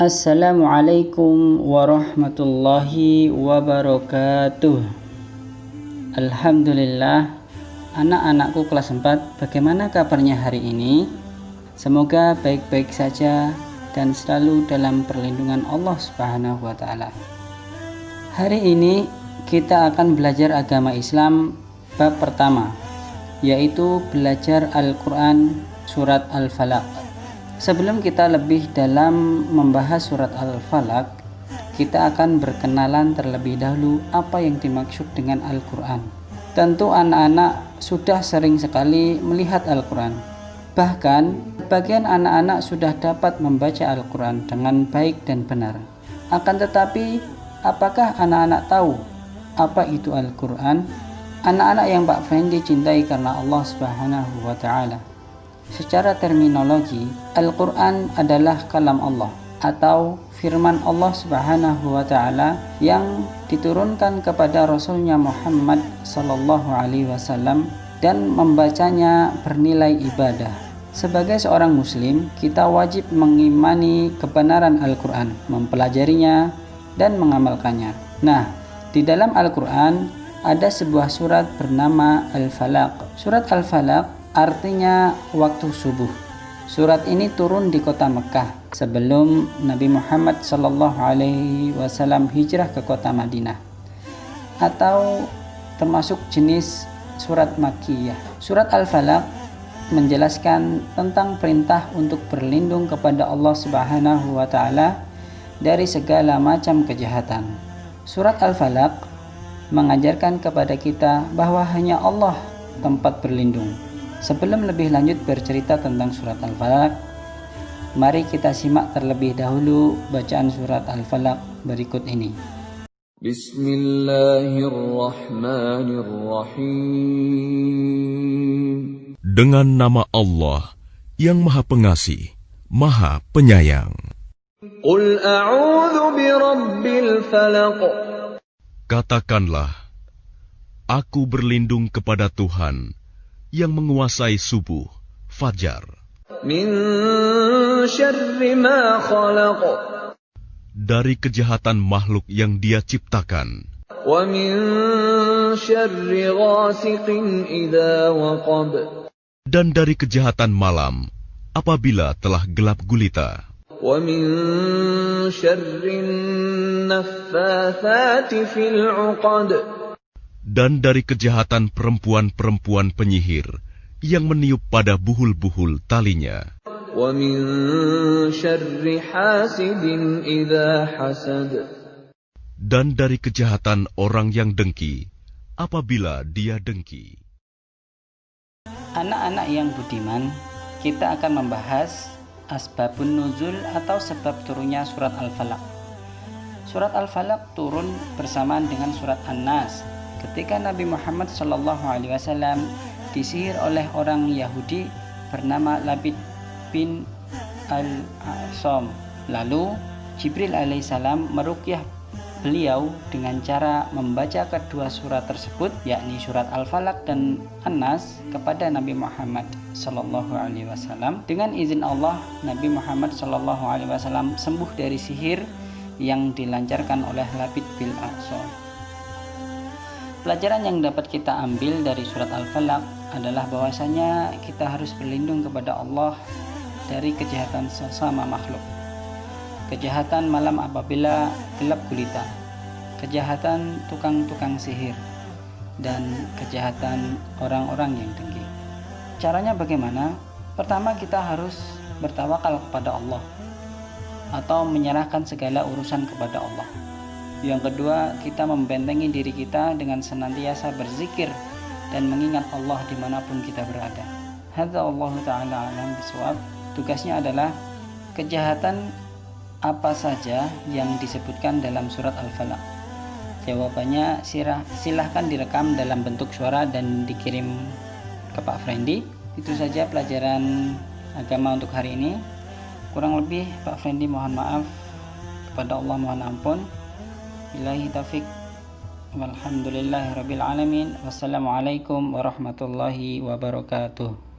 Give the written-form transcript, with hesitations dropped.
Assalamualaikum warahmatullahi wabarakatuh. Alhamdulillah, anak-anakku kelas 4, bagaimana kabarnya hari ini? Semoga baik-baik saja dan selalu dalam perlindungan Allah Subhanahu wa Ta'ala. Hari ini kita akan belajar agama Islam bab pertama, yaitu belajar Al-Quran surat Al-Falaq. Sebelum kita lebih dalam membahas surat Al-Falaq, kita akan berkenalan terlebih dahulu apa yang dimaksud dengan Al-Quran. Tentu anak-anak sudah sering sekali melihat Al-Quran. Bahkan, sebagian anak-anak sudah dapat membaca Al-Quran dengan baik dan benar. Akan tetapi, apakah anak-anak tahu apa itu Al-Quran? Anak-anak yang Pak Fendi cintai karena Allah Subhanahu wa Ta'ala. Secara terminologi, Al-Quran adalah kalam Allah atau firman Allah Subhanahu wa Ta'ala yang diturunkan kepada Rasulnya Muhammad Sallallahu Alaihi Wasallam dan membacanya bernilai ibadah. Sebagai seorang muslim, kita wajib mengimani kebenaran Al-Quran, mempelajarinya dan mengamalkannya. Nah, di dalam Al-Quran ada sebuah surat bernama Al-Falaq. Surat Al-Falaq artinya waktu subuh. Surat ini turun di kota Mekah sebelum Nabi Muhammad Sallallahu Alaihi Wasallam hijrah ke kota Madinah, atau termasuk jenis surat Makkiyah. Surat Al-Falaq menjelaskan tentang perintah untuk berlindung kepada Allah Subhanahu wa Ta'ala dari segala macam kejahatan. Surat Al-Falaq mengajarkan kepada kita bahwa hanya Allah tempat berlindung. Sebelum lebih lanjut bercerita tentang surat Al-Falaq, mari kita simak terlebih dahulu bacaan surat Al-Falaq berikut ini. Bismillahirrahmanirrahim. Dengan nama Allah yang Maha Pengasih, Maha Penyayang. Qul a'udzu birabbil falaq. Katakanlah, aku berlindung kepada Tuhan yang menguasai subuh, fajar. Min syarri ma khalaq. Dari kejahatan makhluk yang Dia ciptakan. Wa min syarri ghasiqin idza waqab. Dan dari kejahatan malam apabila telah gelap gulita. Wa min syarri naffatsati fil 'uqad. Dan dari kejahatan perempuan-perempuan penyihir yang meniup pada buhul-buhul talinya. Wa min syarri hasidin idza hasad. Dan dari kejahatan orang yang dengki apabila dia dengki. Anak-anak yang budiman, kita akan membahas asbabun nuzul atau sebab turunnya surat Al-Falaq. Surat Al-Falaq turun bersamaan dengan surat An-Nas ketika Nabi Muhammad SAW disihir oleh orang Yahudi bernama Labid bin Al-A'sam. Lalu Jibril alaihissalam meruqyah beliau dengan cara membaca kedua surat tersebut, yakni surat Al-Falaq dan An-Nas, kepada Nabi Muhammad SAW. Dengan izin Allah, Nabi Muhammad SAW sembuh dari sihir yang dilancarkan oleh Labid bin Al-A'sam. Pelajaran yang dapat kita ambil dari surat Al-Falaq adalah bahwasanya kita harus berlindung kepada Allah dari kejahatan sesama makhluk. Kejahatan malam apabila gelap gulita, kejahatan tukang-tukang sihir, dan kejahatan orang-orang yang dengki. Caranya bagaimana? Pertama, kita harus bertawakal kepada Allah atau menyerahkan segala urusan kepada Allah. Yang kedua, kita membentengi diri kita dengan senantiasa berzikir dan mengingat Allah dimanapun kita berada. Hadza Allah Ta'ala alam bisawab. Tugasnya adalah kejahatan apa saja yang disebutkan dalam surat Al-Falaq. Jawabannya silahkan direkam dalam bentuk suara dan dikirim ke Pak Fendi. Itu saja pelajaran agama untuk hari ini. Kurang lebih Pak Fendi mohon maaf, kepada Allah mohon ampun. Billahi taufiq walhamdulillahirabbil alamin. Wassalamualaikum warahmatullahi wabarakatuh.